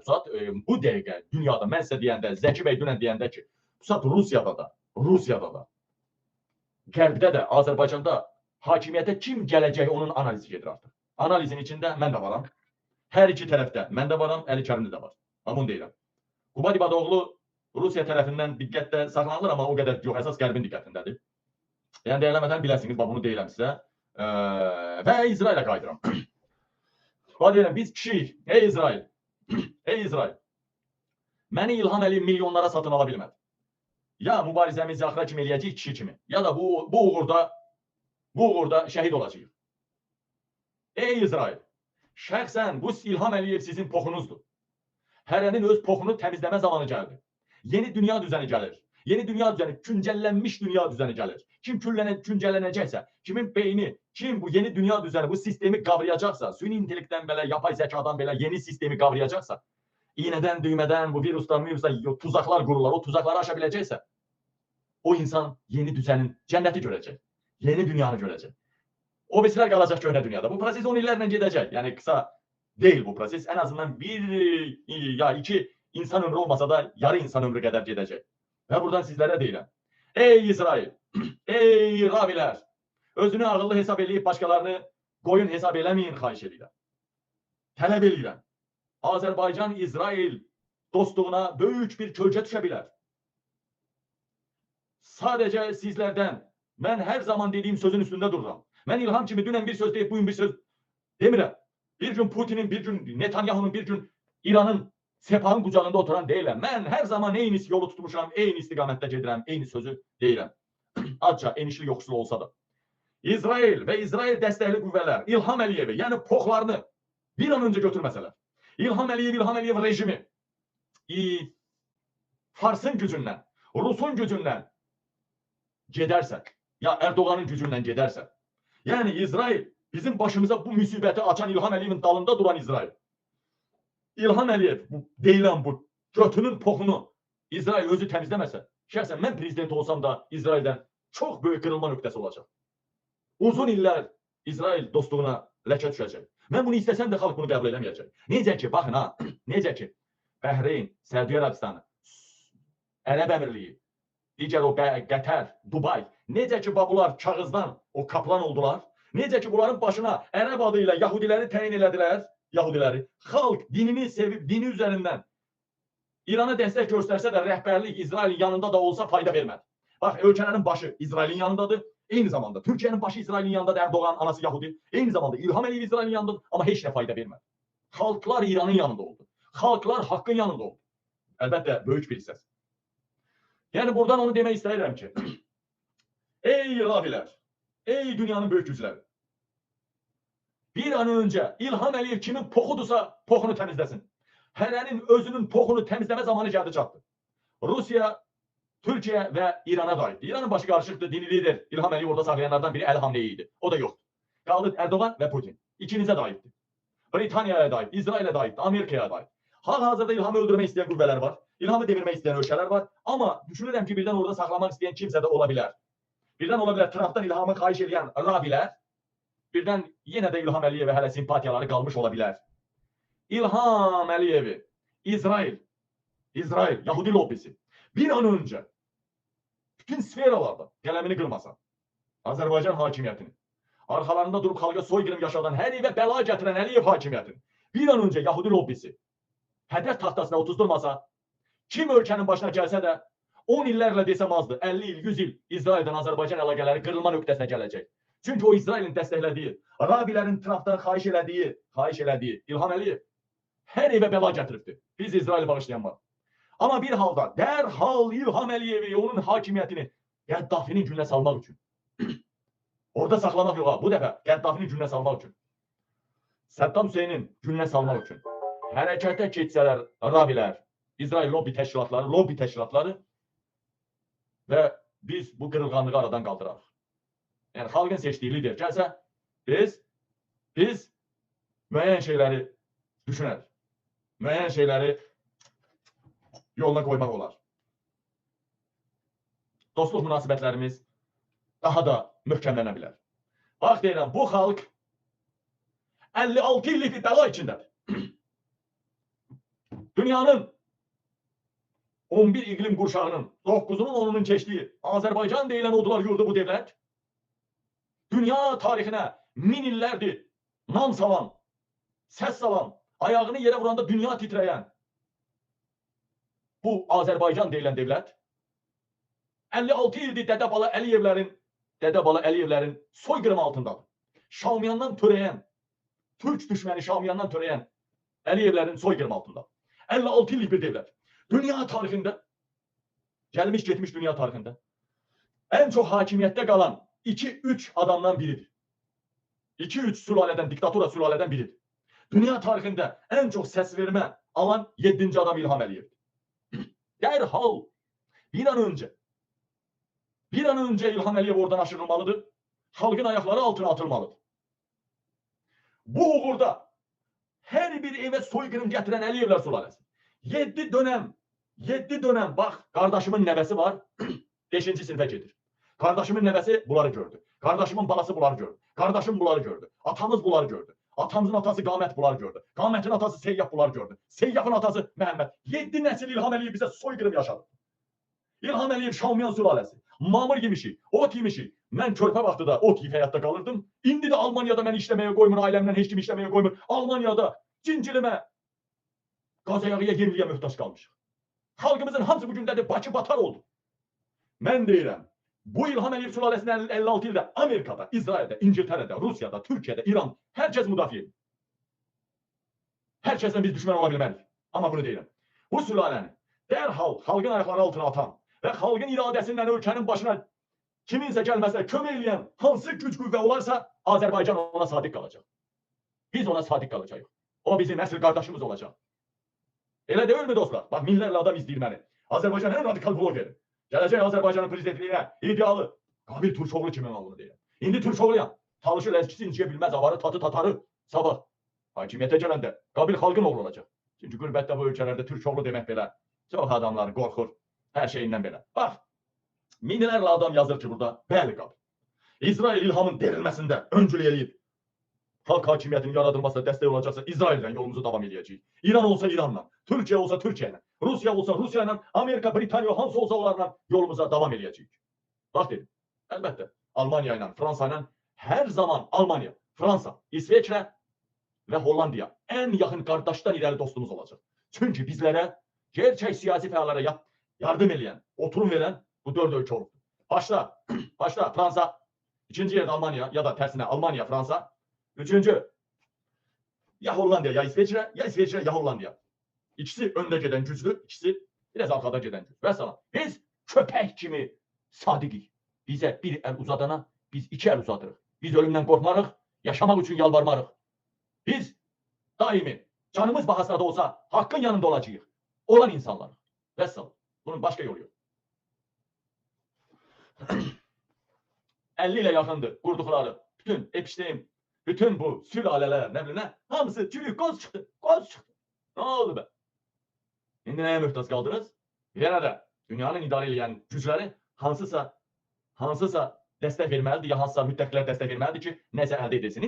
Pusat bu dəqiqə dünyada mən sizə deyəndə, Zəki bəy dünən deyəndə ki, Pusat Rusiyada da, Qərbdə də, Azərbaycanda hakimiyyətə kim gələcək onun analizi gedir artıq. Analizin içində mən də varam. Hər iki tərəfdə mən də varam, Əli Kərimli də var. Amma bunu deyirəm. Qubad İbadoğlu Rusiya tərəfindən diqqətdə saxlanılır, amma o qədər yox, əsas Qərbin diqqətindədir. Yəni dəyərləmədən biləsiniz, bunu deyirəm sizə. Və İsrailə qayıdıram. Deyirəm, biz kişiyik, ey İsrail, məni İlham Əliyev milyonlara satın ala bilmədi. Ya mübarizəmizi axıra kimi eləyəcəyik kişi kimi, ya da bu uğurda şəhid olacağıq. Ey İsrail, şəxsən bu İlham Əliyev sizin poxunuzdur. Hərənin öz poxunu təmizləmə zamanı gəldi. Yeni dünya düzəni gəlir. Yeni dünya düzəni, küncəllənmiş dünya düzəni gəlir. Kim küncəllənəcəksə, kimin beyni, kim bu yeni dünya düzəni, bu sistemi qavrayacaqsa, süni intellektdən belə, yapay zəkadan belə yeni sistemi qavrayacaqsa, iğnədən, düymədən, bu virusdan, tuzaqlar qururlar, o tuzaqları aşa biləcəksə, o insan yeni düzənin cənnəti görəcək, yeni dünyanı görəcək. O birisilər qalacaq köhnə dünyada. Bu proses 10 illərlə gedəcək. Yəni qısa deyil bu proses. Ən azından 1 ya 2 insan ömrü olmasa da yarı insan ömrü qədər gedəcək. Və buradan sizlərə deyirəm. Ey İsrail, ey Rabilər, özünü ağıllı hesab eləyib başqalarını qoyun hesab eləməyin, xahiş edirəm. Tələb edirəm. Azərbaycan-İsrail dostluğuna böyük bir kölgə düşə bilər. Sadəcə sizlərdən mən hər zaman dediyim sözün üstündə dururam. Mən İlham kimi dünən bir söz deyib, bugün bir söz demirəm. Bir gün Putin'in, bir gün Netanyahu'nun, bir gün İran'ın Sepahın qucağında oturan deyiləm. Mən hər zaman eyni yolu tutmuşam, eyni istiqamətdə gedirəm, eyni sözü deyirəm. Azca enişli yoxsul olsa da. İsrail və İsrail dəstəkli qüvvələr İlham Əliyevi, yəni poxlarını bir an öncə götürməsələr. İlham Əliyev rejimi Farsın gücündən, Rusun gücündən gedərsə, ya Erdoğan'ın gücündən gedərsə, yəni İsrail bizim başımıza bu müsibəti açan İlham Əliyevin dalında duran İsrail. İlham Əliyev deyilən bu götünün poxunu İsrail özü təmizləməsə, şəxsən mən prezident olsam da İsraildən çox böyük qırılma nöqtəsi olacaq. Uzun illər İsrail dostluğuna ləkə düşəcək. Mən bunu istəsəm də xalq bunu qəbul edəməyəcək. Necə ki, baxın ha, necə ki, Bəhreyn, Səudiyyə Ərəbistanı, Ərəb Əmirliyi, digər o Qətər, Dubay, necə ki, bunlar kağızdan o kaplan oldular, necə ki, bunların başına Ərəb adı ilə Yahudiləri təyin elədilər, Yahudiləri, xalq dinini sevib, dini üzərindən İrana dəstək göstərsə də rəhbərlik İsrailin yanında da olsa fayda vermədi. Bax, ölkələrin başı İsrailin yanındadır, eyni zamanda Türkiyənin başı İsrailin yanındadır, Erdoğan, anası Yahudi, eyni zamanda İlham Əliyev İsrailin yanındadır, amma heç nə fayda vermədi. Xalqlar İranın yanında oldu, xalqlar haqqın yanında oldu. Əlbəttə, böyük bir hissəsi. Yəni, buradan onu demək istəyirəm ki, ey Rabilər, ey dünyanın böyük gücləri, bir an öncə İlham Əliyev kimin poxudursa poxunu təmizləsin. Hərənin özünün poxunu təmizləmə zamanı gəldi çatdı. Rusiya, Türkiyə və İrana da aiddir. İranın başı qarışıqdır, dini lider İlham Əliyev orada saxlayanlardan biri Əli Hamneyi idi. O da yoxdur. Qaldı Erdoğan və Putin. İkinizə də aiddir. Britaniyaya da aiddir, İsrailə da aiddir, Amerikaya da aiddir. Hal-hazırda İlhamı öldürmək istəyən qüvvələr var. İlhamı devirmək istəyən ölkələr var. Amma düşünürəm ki, birdən orada saxlamaq istəyən kimsə də ola bilər. Birdən ola bilər Trumpdan İlhamı xahiş edən Rabilər, birdən yenə də İlham Əliyevə hələ simpatiyaları qalmış ola bilər. İlham Əliyevi, İsrail, Yahudi lobbisi bir an öncə bütün sferalarda qələmini qırmasa, Azərbaycan hakimiyyətini, arxalarında durub xalqa soyqırım yaşadan, hər evə bəla gətirən Əliyev hakimiyyətini bir an öncə Yahudi lobbisi hədəf taxtasına otuzdurmasa, kim ölkənin başına gəlsə də 10 illərlə desəm azdır, 50 il, 100 il İsraildən Azərbaycan əlaqələri qırılma nöqtəsinə gələcək. Çünki o İsrailin dəstəklədiyi, Rabilərin Trumpdan xahiş elədiyi İlham Əliyev hər evə bəla gətiribdir. Biz İsraili bağışlayan var. Amma bir halda dərhal İlham Əliyevi, onun hakimiyyətini Qəddafinin gününə salmaq üçün, orada saxlamaq yox, bu dəfə Qəddafinin gününə salmaq üçün, Səddam Hüseynin gününə salmaq üçün hərəkətə keçsələr Rabilər, İsrail lobbi təşkilatları və biz bu qırılğanlığı aradan qaldırarıq. Yəni, xalqın seçdiyi lider gəlsə, biz müəyyən şeyləri düşünərik. Müəyyən şeyləri yoluna qoymaq olar. Dostluq münasibətlərimiz daha da möhkəmlənə bilər. Bax, deyirəm, bu xalq 56 illik bir bəla içindədir. Dünyanın 11 iqlim qurşağının 9'unun 10'unun keçdiyi Azərbaycan deyilən odular yurdu bu devlet. Dünya tarixinə min illərdir nam salan, səs salan, ayağını yerə vuranda dünya titrəyən bu Azərbaycan deyilən devlet 56 ildir Dədə Bala Əliyevlərin soyqırım altındadır. Şamiyandan törəyən, Türk düşməni Şamiyandan törəyən Əliyevlərin soyqırım altında. 56 illik bir devlet. Dünya tarixində, gəlmiş getmiş dünya tarixində en çok hakimiyyətdə qalan 2-3 adamdan biridir. 2-3 sülalədən, diktatura sülalədən biridir. Dünya tarixində en çok səs vermə alan 7. adam İlham Əliyevdir. Dərhal bir an önce İlham Əliyev oradan aşırılmalıdır. Halkın ayakları altına atılmalıdır. Bu uğurda her bir eve soyqırım gətirən Əliyevlər sülaləsi. 7 dönem bak kardeşimin nəvəsi var 5. sinifə gedir. Kardeşimin nəvəsi bunları gördü. Kardeşimin balası bunları gördü. Kardeşim bunları gördü. Atamız bunları gördü. Atamızın atası Qamət bunları gördü. Qamətin atası Seyyaf bunları gördü. Seyyafın atası Məhəmməd. 7 nəsil İlham Əliyev bizə soyqırım yaşadı. İlham Əliyev Şamiyan sülaləsi. Mamır yemişi, ot yemişi. Mən körpə vaxtıda ot yiyib həyatda qalırdım. İndi də Almaniyada məni işləməyə qoymur, ailəmdən heç kim işləməyə qoymur. Almaniyada cincilimə, qazayağıya, yerliyə möhtaç qalmışıq. Xalqımızın hamısı bugündədir, Bakı batar oldu. Mən deyirəm, bu İlham Əliyev sülaləsinin 56 ildə Amerikada, İsraildə, İngiltərədə, Rusiyada, Türkiyədə, İran, hər kəs müdafiə edir. Hər kəsdən biz düşmən ola bilmərik. Amma bunu deyirəm. Bu sülaləni dərhal xalqın ayaqları altına atan və xalqın iradəsindən ölkənin başına kiminsə gəlməsə kömək eləyən hansı güc qüvvə olarsa Azərbaycan ona sadiq qalacaq. Biz ona sadiq qalacağıq. O bizim əsl qardaşımız olacaq. Elə deyilmi dostlar? Bax minlərlə adam izləyir məni. Azərbaycan en radikal blogeri. Gələcək Azərbaycanın prezidentliyinə idealı Qabil Turşoğlu kimi mən bunu deyirəm. İndi Turşoğluyam. Çalışır əskisi inciyə bilməz, avarı tatı tatarı. Sabah hakimiyyətə gələndə Qabil xalqın oğlu olacaq. Çünki qürbətdə bu ölkələrdə Turşoğlu demək belə çox adamlar qorxur. Hər şeyindən belə. Bax, minlərlə adam yazır ki burada, bəli Qabil. İsrail İlhamın derilməsində öncülük eləyib. Xalq hakimiyyətinin yaradılmasına dəstək olacaqsa İsraildən yolumuzu davam edəcəyik. İran olsa İranla, Türkiyə olsa Türkiyə ilə, Rusiya olsa Rusiya ilə, Amerika, Britaniya hansı olsa onlarla yolumuza davam edəcəyik. Bax dedim, əlbəttə Almaniya ilə, Fransa ilə hər zaman Almaniya, Fransa, İsveçrə və Hollandiya ən yaxın qardaşdan irəli dostumuz olacaq. Çünki bizlərə gerçək siyasi fəallara yardım eləyən, oturum verən bu 4 ölkə olub. Başda Fransa, ikinci yerdə Almaniya ya da tərsinə Almaniya, Fransa, üçüncü ya Hollandiya ya İsveçrə ya Hollandiya. İkisi öndə gedən güclü, ikisi biraz arkada gedən güclü. Vəssalam. Biz köpək kimi sadiqik. Bizə bir əl uzadana biz 2 əl uzadırıq. Biz ölümdən qorxmarıq, yaşamaq üçün yalvarmarıq. Biz daimi canımız bahasına da olsa haqqın yanında olacağıq. Olan insanlarıq. Vəssalam. Bunun başqa yolu yox. 50 ilə yaxındır qurduqları bütün Epstein, bütün bu sülalələr, nə bilim nə, hamısı çürük, qoz çıxdı. Nə oldu be? İndi nəyə möhtac qaldınız? Yenə də dünyanın idarə edən gücləri hansısa dəstək verməlidir, ya hansısa müttəfiqlər dəstək verməlidir ki, nəsə əldə edilsin.